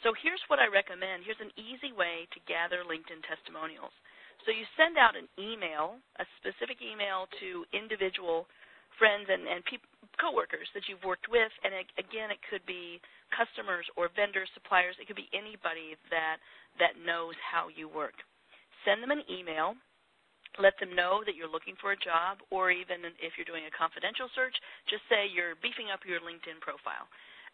So here's what I recommend. Here's an easy way to gather LinkedIn testimonials. So you send out an email, a specific email to individual friends and coworkers that you've worked with, and again, it could be customers or vendors, suppliers. It could be anybody that knows how you work. Send them an email. Let them know that you're looking for a job, or even if you're doing a confidential search, just say you're beefing up your LinkedIn profile,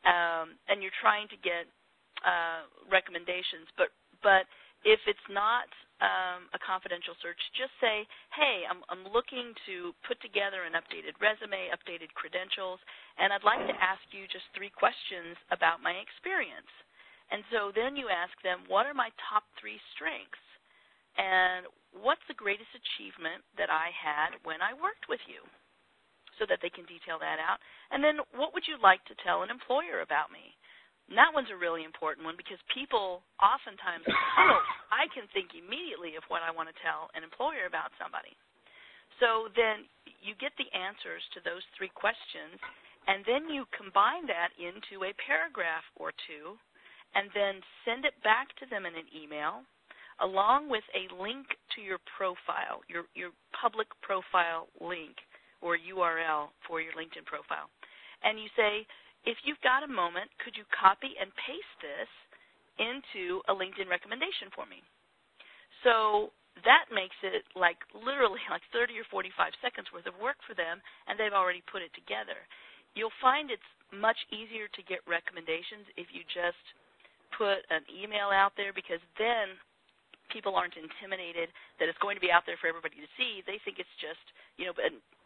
and you're trying to get recommendations. But if it's not a confidential search, just say, hey, I'm looking to put together an updated resume, updated credentials, and I'd like to ask you just 3 questions about my experience. And so then you ask them, what are my top 3 strengths? And what's the greatest achievement that I had when I worked with you? So that they can detail that out. And then what would you like to tell an employer about me? And that one's a really important one because people oftentimes, I can think immediately of what I want to tell an employer about somebody. So then you get the answers to those 3 questions, and then you combine that into a paragraph or 2, and then send it back to them in an email along with a link to your profile, your public profile link or URL for your LinkedIn profile. And you say, if you've got a moment, could you copy and paste this into a LinkedIn recommendation for me? So that makes it literally 30 or 45 seconds worth of work for them, and they've already put it together. You'll find it's much easier to get recommendations if you just put an email out there, because then people aren't intimidated that it's going to be out there for everybody to see. They think it's just,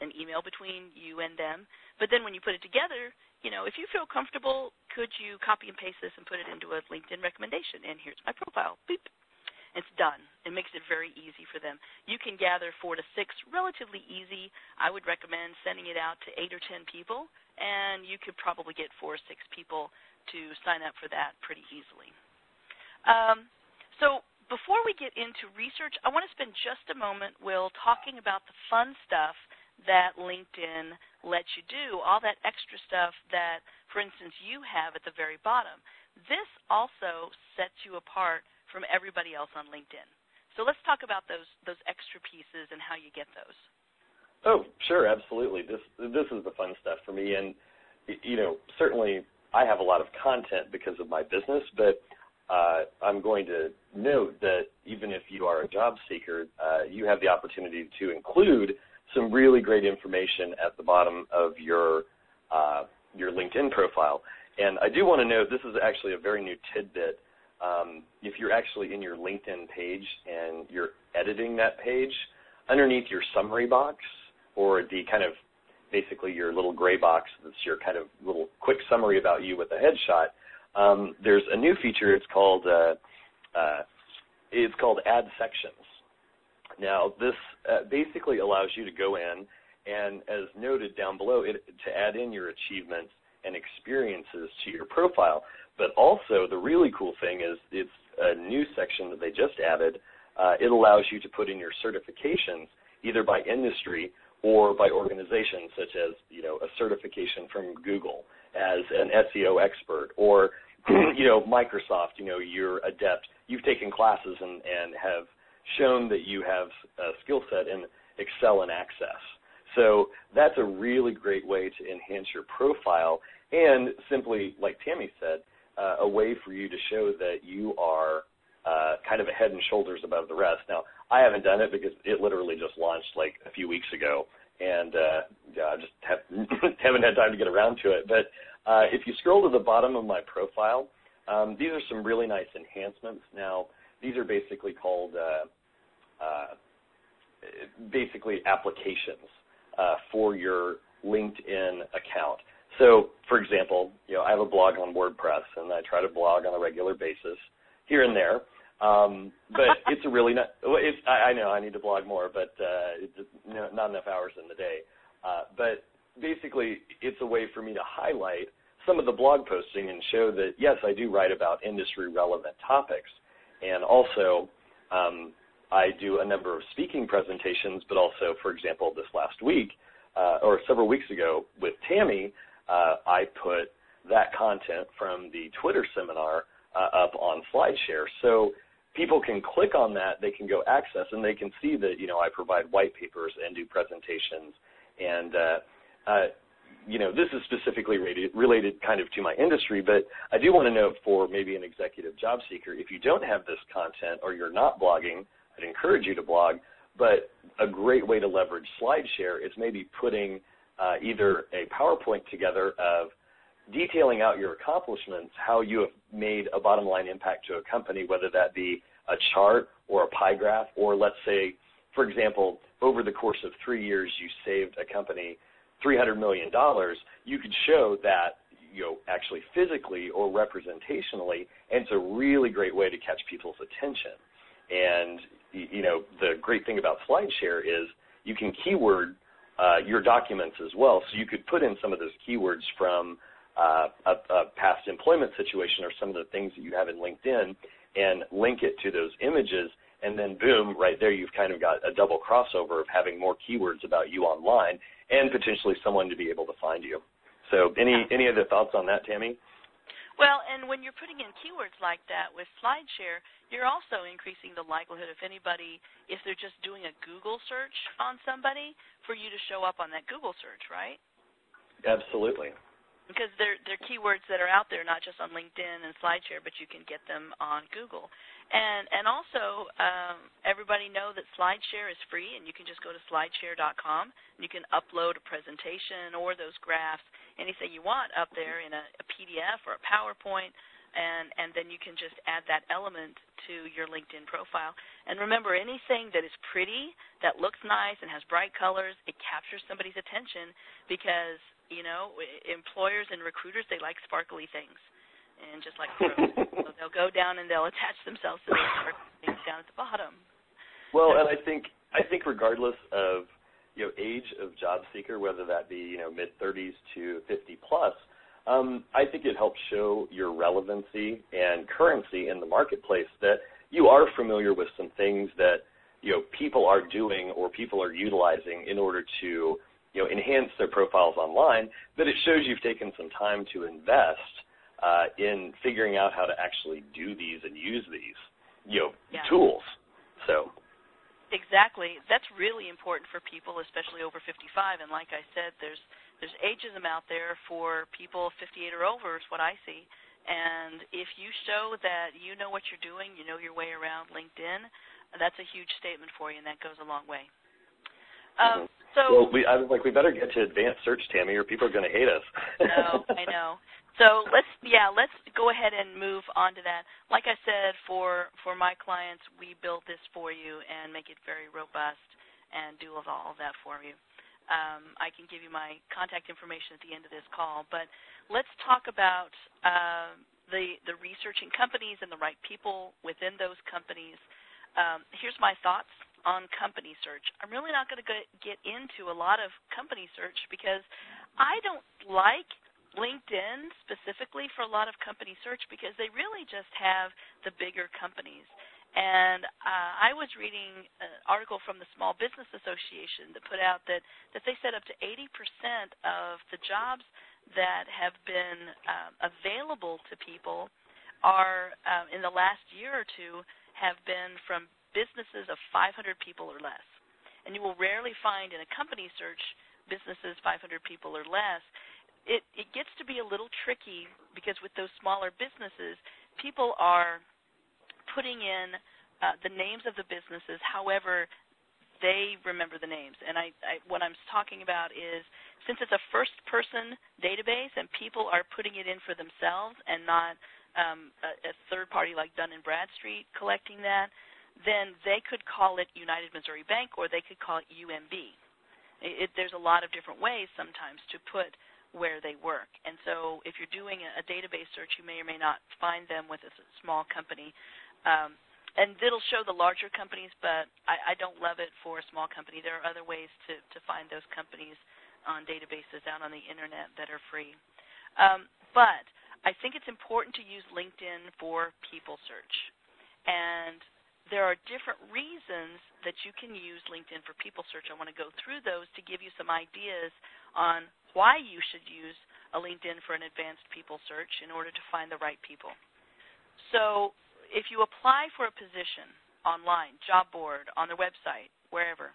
an email between you and them. But then when you put it together, if you feel comfortable, could you copy and paste this and put it into a LinkedIn recommendation? And here's my profile. Beep. It's done. It makes it very easy for them. You can gather 4 to 6 relatively easy. I would recommend sending it out to 8 or 10 people, and you could probably get 4 or 6 people to sign up for that pretty easily. So before we get into research, I want to spend just a moment, Will, talking about the fun stuff that LinkedIn lets you do, all that extra stuff that, for instance, you have at the very bottom. This also sets you apart from everybody else on LinkedIn. So let's talk about those extra pieces and how you get those. Oh, sure, absolutely. This is the fun stuff for me, and certainly I have a lot of content because of my business, but I'm going to note that even if you are a job seeker, you have the opportunity to include some really great information at the bottom of your LinkedIn profile. And I do want to note this is actually a very new tidbit. If you're actually in your LinkedIn page and you're editing that page, underneath your summary box, or the kind of basically your little gray box that's your kind of little quick summary about you with a headshot, there's a new feature. It's called Add Sections. Now, this basically allows you to go in and, as noted down below, to add in your achievements and experiences to your profile. But also, the really cool thing is it's a new section that they just added. It allows you to put in your certifications, either by industry or by organization, such as a certification from Google as an SEO expert, or Microsoft. You're adept. You've taken classes and have shown that you have a skill set in Excel and Access. So that's a really great way to enhance your profile, and simply, like Tammy said, a way for you to show that you are kind of a head and shoulders above the rest. Now, I haven't done it because it literally just launched a few weeks ago, and I just haven't had time to get around to it. But if you scroll to the bottom of my profile, these are some really nice enhancements. Now, these are basically called applications for your LinkedIn account. So, for example, I have a blog on WordPress, and I try to blog on a regular basis here and there. But it's a really not. I know I need to blog more, but it's just not enough hours in the day. But basically, it's a way for me to highlight some of the blog posting and show that, yes, I do write about industry-relevant topics. And also, I do a number of speaking presentations, but also, for example, this last week or several weeks ago with Tammy, I put that content from the Twitter seminar up on SlideShare. So people can click on that, they can go access, and they can see that, I provide white papers and do presentations. And, this is specifically related kind of to my industry, but I do want to note for maybe an executive job seeker, if you don't have this content or you're not blogging, I'd encourage you to blog, but a great way to leverage SlideShare is maybe putting either a PowerPoint together of detailing out your accomplishments, how you have made a bottom line impact to a company, whether that be a chart or a pie graph, or let's say, for example, over the course of 3 years, you saved a company $300 million. You could show that, actually physically or representationally, and it's a really great way to catch people's attention. And, the great thing about SlideShare is you can keyword your documents as well. So you could put in some of those keywords from a past employment situation or some of the things that you have in LinkedIn and link it to those images, and then boom, right there you've kind of got a double crossover of having more keywords about you online and potentially someone to be able to find you. So any other thoughts on that, Tammy? Well, and when you're putting in keywords like that with SlideShare, you're also increasing the likelihood if they're just doing a Google search on somebody, for you to show up on that Google search, right? Absolutely. Because they're keywords that are out there, not just on LinkedIn and SlideShare, but you can get them on Google. And also, everybody know that SlideShare is free, and you can just go to slideshare.com, and you can upload a presentation or those graphs, anything you want up there in a PDF or a PowerPoint, and then you can just add that element to your LinkedIn profile. And remember, anything that is pretty, that looks nice and has bright colors, it captures somebody's attention because employers and recruiters, they like sparkly things, and just like pros. So they'll go down and they'll attach themselves to those sparkly things down at the bottom. Well, and I think regardless of age of job seeker, whether that be mid-30s to 50 plus, I think it helps show your relevancy and currency in the marketplace, that you are familiar with some things that people are doing or people are utilizing in order to enhance their profiles online, that it shows you've taken some time to invest in figuring out how to actually do these and use these, tools. So. Exactly. That's really important for people, especially over 55. And like I said, there's ageism out there for people 58 or over is what I see. And if you show that you know what you're doing, you know your way around LinkedIn, that's a huge statement for you, and that goes a long way. I was like, we better get to advanced search, Tammy, or people are going to hate us. No, I know. So let's go ahead and move on to that. Like I said, for my clients, we build this for you and make it very robust and do all of that for you. I can give you my contact information at the end of this call, but let's talk about the researching companies and the right people within those companies. Here's my thoughts on company search. I'm really not going to get into a lot of company search because I don't like LinkedIn specifically for a lot of company search because they really just have the bigger companies. And I was reading an article from the Small Business Association that put out that they said up to 80% of the jobs that have been available to people are in the last year or two have been from businesses of 500 people or less. And you will rarely find in a company search businesses 500 people or less. It gets to be a little tricky because with those smaller businesses, people are putting in the names of the businesses however they remember the names. And what I'm talking about is, since it's a first-person database and people are putting it in for themselves and not a third party like Dun & Bradstreet collecting that, then they could call it United Missouri Bank or they could call it UMB. There's a lot of different ways sometimes to put where they work. And so if you're doing a database search, you may or may not find them with a small company. And it'll show the larger companies, but I don't love it for a small company. There are other ways to find those companies on databases out on the Internet that are free. But I think it's important to use LinkedIn for people search. And there are different reasons that you can use LinkedIn for people search. I want to go through those to give you some ideas on why you should use a LinkedIn for an advanced people search in order to find the right people. So if you apply for a position online, job board, on their website, wherever,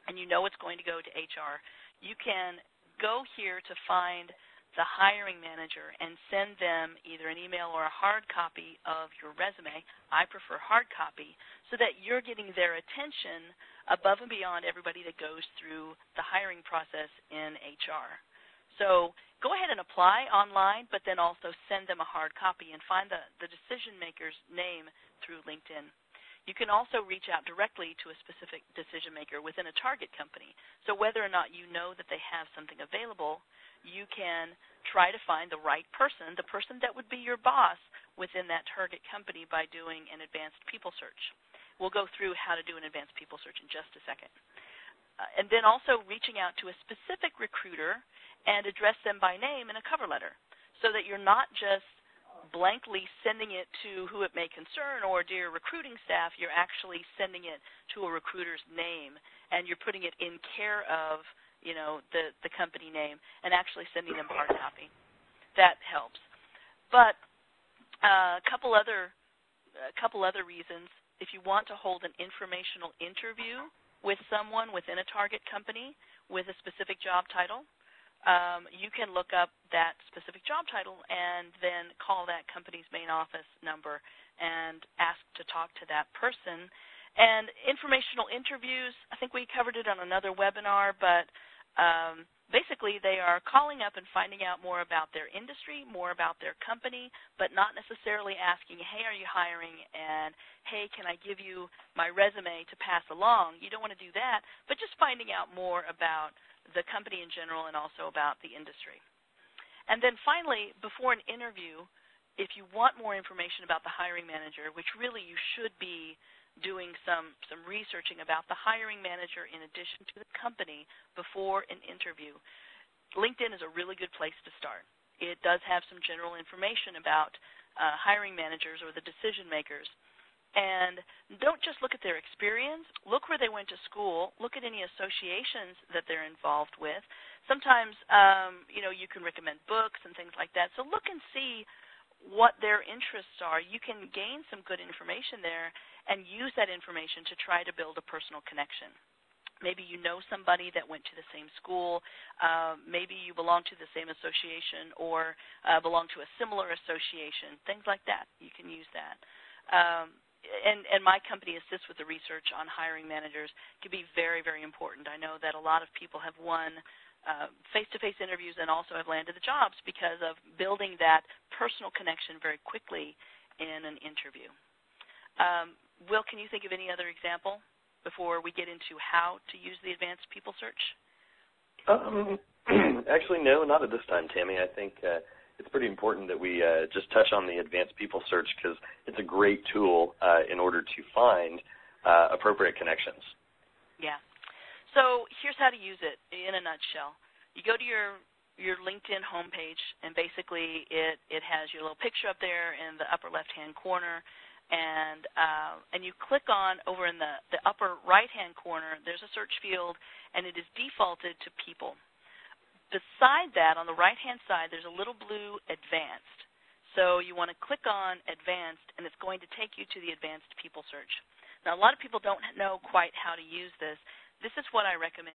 and you know it's going to go to HR, you can go here to find the hiring manager and send them either an email or a hard copy of your resume. I prefer hard copy, so that you're getting their attention above and beyond everybody that goes through the hiring process in HR. So go ahead and apply online, but then also send them a hard copy and find the decision maker's name through LinkedIn. You can also reach out directly to a specific decision maker within a target company. So whether or not you know that they have something available, you can try to find the right person, the person that would be your boss within that target company, by doing an advanced people search. We'll go through how to do an advanced people search in just a second. And then also reaching out to a specific recruiter and address them by name in a cover letter, so that you're not just blankly sending it to who it may concern or dear recruiting staff. You're actually sending it to a recruiter's name, and you're putting it in care of, the company name, and actually sending them hard copy. That helps. But a couple other reasons. If you want to hold an informational interview with someone within a target company with a specific job title, you can look up that specific job title and then call that company's main office number and ask to talk to that person. And informational interviews, I think we covered it on another webinar, but basically they are calling up and finding out more about their industry, more about their company, but not necessarily asking, hey, are you hiring, and hey, can I give you my resume to pass along? You don't want to do that, but just finding out more about the company in general and also about the industry. And then finally, before an interview, if you want more information about the hiring manager, which really you should be doing some researching about the hiring manager in addition to the company before an interview, LinkedIn is a really good place to start. It does have some general information about hiring managers or the decision makers. And don't just look at their experience. Look where they went to school. Look at any associations that they're involved with. Sometimes, you can recommend books and things like that. So look and see what their interests are. You can gain some good information there and use that information to try to build a personal connection. Maybe you know somebody that went to the same school. Maybe you belong to the same association or belong to a similar association, things like that. You can use that. And my company assists with the research on hiring managers. It can be very, very important. I know that a lot of people have won face-to-face interviews and also have landed the jobs because of building that personal connection very quickly in an interview. Will, can you think of any other example before we get into how to use the advanced people search? Actually, no, not at this time, Tammy. I think it's pretty important that we just touch on the advanced people search because it's a great tool in order to find appropriate connections. Yeah. So here's how to use it in a nutshell. You go to your LinkedIn homepage, and basically it has your little picture up there in the upper left-hand corner, and you click on over in the upper right-hand corner, there's a search field, and it is defaulted to people. Beside that, on the right-hand side, there's a little blue advanced. So you want to click on advanced, and it's going to take you to the advanced people search. Now, a lot of people don't know quite how to use this. This is what I recommend.